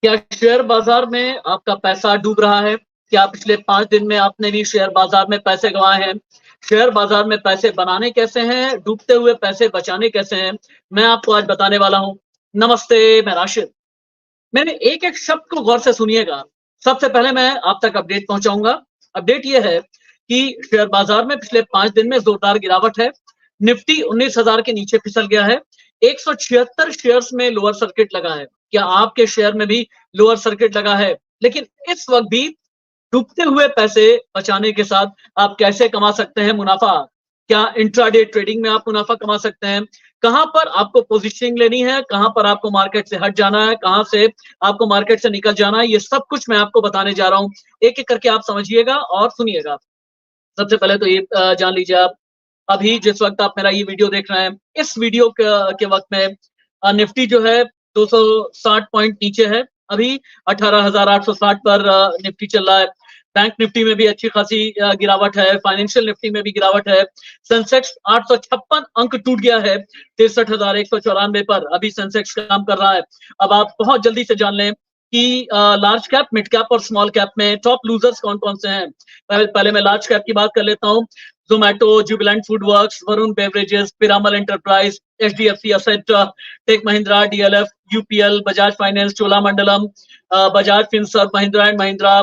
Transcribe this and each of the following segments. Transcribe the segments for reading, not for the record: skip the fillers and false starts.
क्या शेयर बाजार में आपका पैसा डूब रहा है? क्या पिछले 5 दिन में आपने भी शेयर बाजार में पैसे गँवाए हैं? शेयर बाजार में पैसे बनाने कैसे हैं? डूबते हुए पैसे बचाने कैसे हैं? मैं आपको आज बताने वाला हूँ। नमस्ते, मैं राशिद। मेरे एक-एक शब्द को गौर से सुनिएगा। सबसे पहले मैं आप तक अपडेट पहुँचाऊँगा। अपडेट ये है कि शेयर बाजार में पिछले 5 दिन में ज़ोरदार गिरावट है। निफ्टी 19,000 के नीचे फिसल गया है। 176 शेयर्स में लोअर सर्किट लगा है। क्या आपके शेयर में भी लोअर सर्किट लगा है? लेकिन इस वक़्त भी डूबते हुए पैसे बचाने के साथ आप कैसे कमा सकते हैं मुनाफ़ा? क्या इंट्राडे ट्रेडिंग में आप मुनाफ़ा कमा सकते हैं? कहाँ पर आपको पोज़ीशनिंग लेनी है? कहाँ पर आपको मार्केट से हट जाना है? कहाँ से आपको मार्केट से निकल जाना है? ये सब कुछ मैं आपको बताने जा रहा हूँ। एक-एक करके आप समझिएगा और सुनिएगा। सबसे पहले तो ये जान लीजिए आप, अभी जिस वक़्त आप मेरा ये वीडियो देख रहे हैं, इस वीडियो के वक़्त में निफ्टी जो है 260 पॉइंट नीचे है। अभी 18,860 पर निफ्टी चल रहा है। बैंक निफ्टी में भी अच्छी खासी गिरावट है, फाइनेंशियल निफ्टी में भी गिरावट है। सेंसेक्स 856 अंक टूट गया है, 63,194 पर अभी सेंसेक्स काम कर रहा है। अब आप बहुत जल्दी से जान लें कि लार्ज कैप, मिड कैप और स्मॉल कैप में टॉप लूज़र्स कौन-कौन से हैं। पहले मैं लार्ज कैप की बात कर लेता हूँ। Zomato, Jubilant FoodWorks, Varun Beverages, Piramal Enterprise, HDFC Asset, Tech Mahindra, DLF, UPL, Bajaj Finance, Cholamandalam, Bajaj Finserv, Mahindra and Mahindra,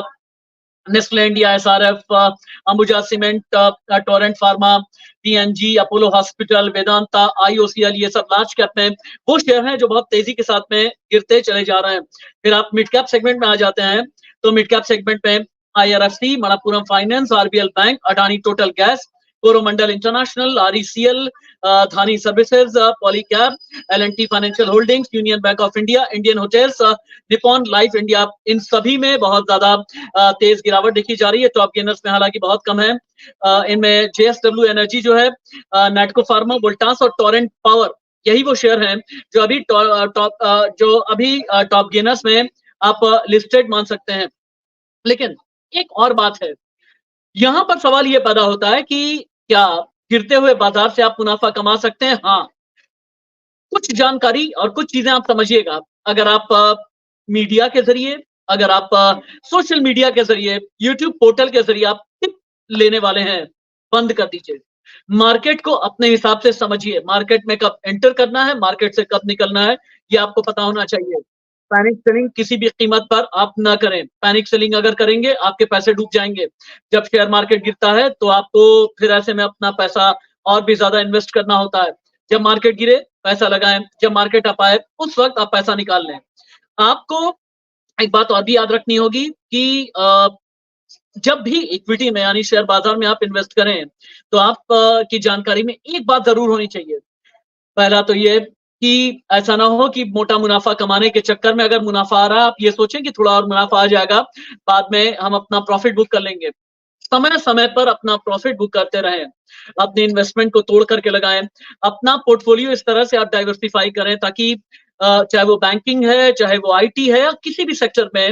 Nestle India, SRF, Ambuja Cement, Torrent Pharma, PNG, Apollo Hospital, Vedanta, IOCL, ये सब लार्ज कैप में वो शेयर हैं जो बहुत तेजी के साथ में गिरते चले जा रहे हैं। फिर आप मिड कैप सेगमेंट में आ जाते हैं, तो मिड कैप सेगमेंट में IRFC, Manappuram finance, RBL bank, Adani total gas, Coromandel international, RECL, Dhani services, Polycab, L and T financial holdings, Union Bank of India, Indian hotels, Nippon life India, इन सभी में बहुत ज्यादा तेज गिरावट देखी जा रही है। टॉप गेनर्स में हालांकि बहुत कम है। इनमें जेएसडब्ल्यू एनर्जी जो है, नेटको फार्मा, वोल्टास और टोरेंट पावर, यही वो शेयर हैं जो अभी टॉप गेनर्स में आप लिस्टेड मान सकते हैं। लेकिन एक और बात है, यहाँ पर सवाल ये पैदा होता है कि क्या गिरते हुए बाजार से आप मुनाफा कमा सकते हैं? हाँ, कुछ जानकारी और कुछ चीजें आप समझिएगा। अगर आप मीडिया के जरिए, अगर आप सोशल मीडिया के जरिए, यूट्यूब पोर्टल के जरिए आप टिप लेने वाले हैं, बंद कर दीजिए। मार्केट को अपने हिसाब से समझिए। मार्केट में कब एंटर करना है, मार्केट से कब निकलना है, ये आपको पता होना चाहिए। पैनिक सेलिंग किसी भी कीमत पर आप ना करें। पैनिक सेलिंग अगर करेंगे, आपके पैसे डूब जाएंगे। जब शेयर मार्केट गिरता है, तो आपको फिर ऐसे में अपना पैसा और भी ज्यादा इन्वेस्ट करना होता है। जब मार्केट गिरे, पैसा लगाएं। जब मार्केट अप आए, उस वक्त आप पैसा निकाल लें। आपको एक बात और भी याद रखनी होगी कि जब भी इक्विटी में यानी शेयर बाजार में आप इन्वेस्ट करें, तो आप की जानकारी में एक बात जरूर होनी चाहिए। पहला तो ये कि ऐसा ना हो कि मोटा मुनाफा कमाने के चक्कर में अगर मुनाफा आ रहा है, आप ये सोचें कि थोड़ा और मुनाफा आ जाएगा, बाद में हम अपना प्रॉफिट बुक कर लेंगे। समय-समय पर अपना प्रॉफिट बुक करते रहें। अपने इन्वेस्टमेंट को तोड़ करके लगाएँ। अपना पोर्टफोलियो इस तरह से आप डाइवर्सिफाई करें ताकि चाहे वो बैंकिंग है, चाहे वो आईटी है या किसी भी सेक्टर में,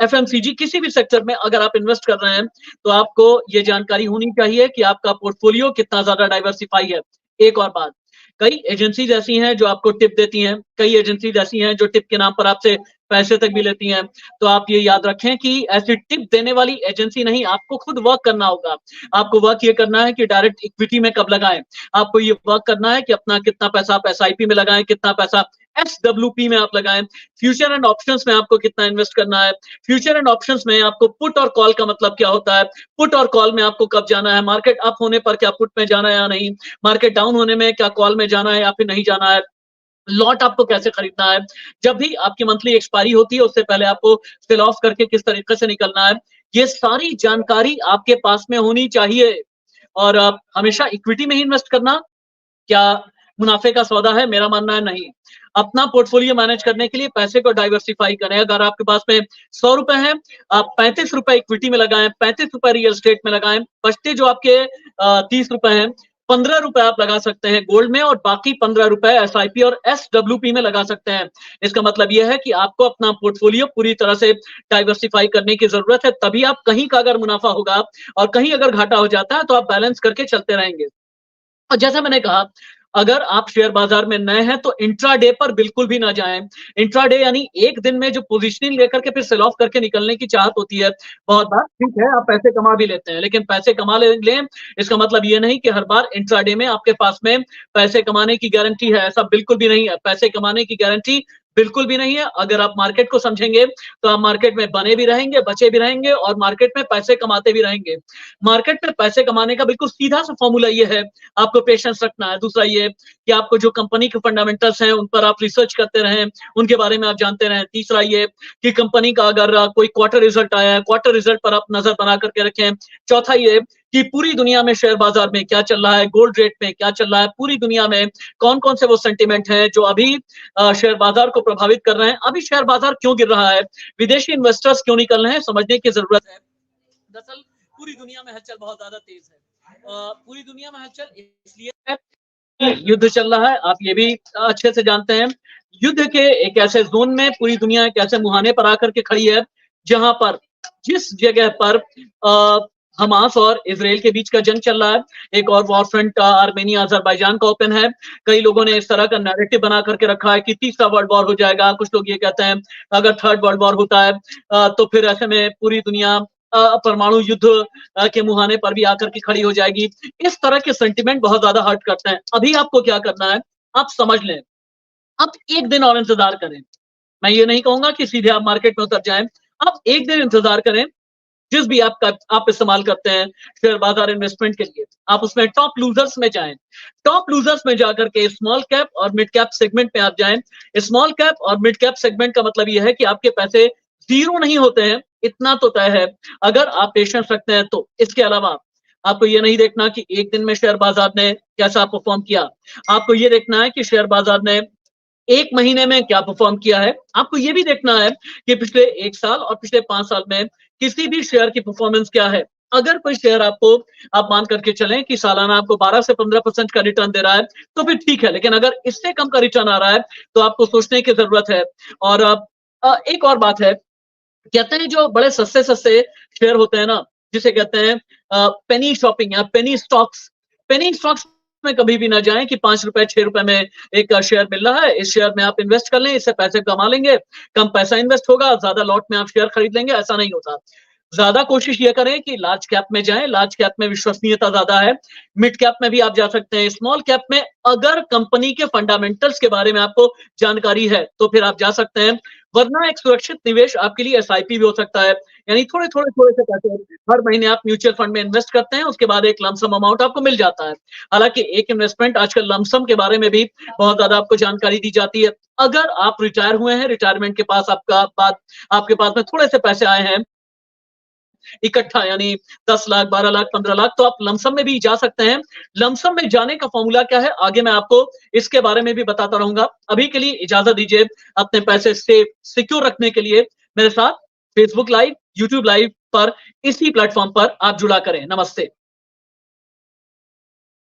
एफएमसीजी, किसी भी सेक्टर में अगर आप इन्वेस्ट कर रहे हैं, तो आपको ये जानकारी होनी चाहिए कि आपका पोर्टफोलियो कितना ज़्यादा डाइवर्सिफाई है। एक और बात, कई एजेंसीज़ ऐसी हैं जो आपको टिप देती हैं, कई एजेंसीज़ ऐसी हैं जो टिप के नाम पर आपसे पैसे तक भी लेती हैं। तो आप ये याद रखें कि ऐसी टिप देने वाली एजेंसी नहीं, आपको खुद वर्क करना होगा। आपको वर्क ये करना है कि डायरेक्ट इक्विटी में कब लगाएँ। आपको ये वर्क करना है कि अपना कितना पैसा आप एसआईपी में लगाएँ, कितना पैसा एसडब्ल्यूपी में आप लगाएँ। फ्यूचर एंड ऑप्शंस में आपको कितना इन्वेस्ट करना है। फ्यूचर एंड ऑप्शंस में आपको पुट और कॉल का मतलब क्या होता है। पुट और कॉल में आपको कब जाना है, मार्केट अप होने पर क्या पुट में जाना है या नहीं, मार्केट डाउन होने में क्या कॉल में जाना है या फिर नहीं जाना है। लॉट आपको कैसे खरीदना है, जब भी आपकी मंथली एक्सपायरी होती है उससे पहले आपको सेल ऑफ करके किस तरीके से निकलना है, ये सारी जानकारी आपके पास में होनी चाहिए। और हमेशा इक्विटी में ही इन्वेस्ट करना क्या मुनाफे का सौदा है? मेरा मानना है नहीं। अपना पोर्टफोलियो मैनेज करने के लिए पैसे को डाइवर्सिफाई करें। अगर आपके पास में ₹100 हैं, आप ₹35 इक्विटी में लगाएँ, ₹35 रियल एस्टेट में लगाएँ, बचते जो आपके ₹30 हैं, ₹15 आप लगा सकते हैं गोल्ड में और बाकी ₹15 एसआईपी और एसडब्ल्यूपी में लगा सकते हैं। इसका मतलब ये है कि आपको अपना पोर्टफोलियो पूरी तरह से डाइवर्सिफाई करने की ज़रूरत है, तभी आप कहीं का अगर मुनाफा होगा और कहीं अगर घाटा हो जाता है, तो आप बैलेंस करके चलते रहेंगे। और जैसा मैंने कहा, अगर आप शेयर बाजार में नए हैं तो इंट्राडे पर बिल्कुल भी ना जाएं। इंट्राडे यानी एक दिन में जो पोजीशनिंग लेकर के फिर सेल ऑफ करके निकलने की चाहत होती है। बहुत बार ठीक है, आप पैसे कमा भी लेते हैं, लेकिन पैसे कमा लें इसका मतलब ये नहीं कि हर बार इंट्राडे में आपके पास में पैसे कमाने की गारंटी है, ऐसा बिल्कुल भी नहीं है। पैसे कमाने की गारंटी बिल्कुल भी नहीं है। अगर आप मार्केट को समझेंगे तो आप मार्केट में बने भी रहेंगे, बचे भी रहेंगे और मार्केट में पैसे कमाते भी रहेंगे। मार्केट में पैसे कमाने का बिल्कुल सीधा सा फॉर्मूला ये है, आपको पेशेंस रखना है। दूसरा ये कि आपको जो कंपनी के फंडामेंटल्स हैं उन पर आप रिसर्च करते रहें, उनके बारे में आप जानते रहें। तीसरा ये कि कंपनी का अगर कोई क्वार्टर रिजल्ट आया है, क्वार्टर रिजल्ट पर आप नजर बना करके रखें। चौथा ये कि पूरी दुनिया में शेयर बाजार में क्या चल रहा है, गोल्ड रेट में क्या चल रहा है, पूरी दुनिया में कौन-कौन से वो सेंटिमेंट हैं जो अभी शेयर बाजार को प्रभावित कर रहे हैं। अभी शेयर बाजार क्यों गिर रहा है, विदेशी इन्वेस्टर्स क्यों निकल रहे हैं, समझने की जरूरत है। दरअसल पूरी दुनिया में हलचल बहुत ज्यादा तेज है। पूरी दुनिया में हलचल इसलिए है, युद्ध चल रहा है, आप ये भी अच्छे से जानते हैं। युद्ध के एक ऐसे जोन में पूरी दुनिया एक ऐसे मुहाने पर आकर के खड़ी है जहां पर जिस जगह पर हमास और इजराइल के बीच का जंग चल रहा है, एक और वॉर फ्रंट आर्मेनिया अजरबैजान का ओपन है। कई लोगों ने इस तरह का नैरेटिव बना करके रखा है कि तीसरा वर्ल्ड वॉर हो जाएगा। कुछ लोग ये कहते हैं अगर थर्ड वर्ल्ड वॉर होता है तो फिर ऐसे में पूरी दुनिया परमाणु युद्ध के मुहाने पर भी आकर के खड़ी हो जाएगी। इस तरह के सेंटिमेंट बहुत ज्यादा हर्ट करते हैं। अभी आपको क्या करना है, आप समझ लें, आप एक दिन और इंतजार करें। मैं ये नहीं कहूंगा कि सीधे आप मार्केट में उतर जाएं, आप एक दिन इंतजार करें। जिस भी आप इस्तेमाल करते हैं शेयर बाजार इन्वेस्टमेंट के लिए, आप उसमें टॉप लूजर्स में जाएं। टॉप लूजर्स में जाकर के स्मॉल कैप और मिड कैप सेगमेंट में आप जाएं। स्मॉल कैप और मिड कैप सेगमेंट का मतलब यह है कि आपके पैसे जीरो नहीं होते हैं, इतना तो तय है, अगर आप पेशेंस रखते हैं तो। इसके अलावा आपको ये नहीं देखना कि एक दिन में शेयर बाजार ने कैसा परफॉर्म किया, आपको ये देखना है कि शेयर बाजार ने एक महीने में क्या परफॉर्म किया है। आपको ये भी देखना है कि पिछले 1 साल और पिछले 5 साल में किसी भी शेयर की परफॉर्मेंस क्या है। अगर कोई शेयर आपको, आप मान करके चलें कि सालाना आपको 12 से 15% का रिटर्न दे रहा है तो फिर ठीक है, लेकिन अगर इससे कम का रिटर्न आ रहा है तो आपको सोचने की जरूरत है। और एक और बात है, कहते हैं जो बड़े सस्ते सस्ते शेयर होते हैं ना, जिसे कहते हैं पेनी शॉपिंग या पेनी स्टॉक्स, पेनी स्टॉक्स में कभी भी ना जाएं कि 5 रुपए 6 रुपए में एक शेयर मिल रहा है, इस शेयर में आप इन्वेस्ट कर लें, इससे पैसे कमा लेंगे। कम पैसा इन्वेस्ट होगा, ज्यादा लॉट में आप शेयर खरीद लेंगे, ऐसा नहीं होता। ज्यादा कोशिश ये करें कि लार्ज कैप में जाएं, लार्ज कैप में विश्वसनीयता ज्यादा है। मिड कैप में भी आप जा सकते हैं। स्मॉल कैप में अगर कंपनी के फंडामेंटल्स के बारे में आपको जानकारी है तो फिर आप जा सकते हैं, वरना एक सुरक्षित निवेश आपके लिए एसआईपी भी हो सकता है। यानी थोड़े थोड़े थोड़े से पैसे हर महीने आप म्यूचुअल फंड में इन्वेस्ट करते हैं, उसके बाद एक लमसम अमाउंट आपको मिल जाता है। हालांकि एक इन्वेस्टमेंट आजकल लमसम के बारे में भी बहुत ज्यादा आपको जानकारी दी जाती है। अगर आप रिटायर हुए हैं, रिटायरमेंट के पास आपके पास में थोड़े से पैसे आए हैं इकट्ठा, यानी 10 लाख 12 लाख 15 लाख, तो आप लमसम में भी जा सकते हैं। लमसम में जाने का फॉर्मूला क्या है, आगे मैं आपको इसके बारे में भी बताता रहूंगा। अभी के लिए इजाजत दीजिए, अपने पैसे सेफ सिक्योर रखने के लिए मेरे साथ फेसबुक लाइव, यूट्यूब लाइव पर, इसी प्लेटफॉर्म पर आप जुड़ा करें। नमस्ते।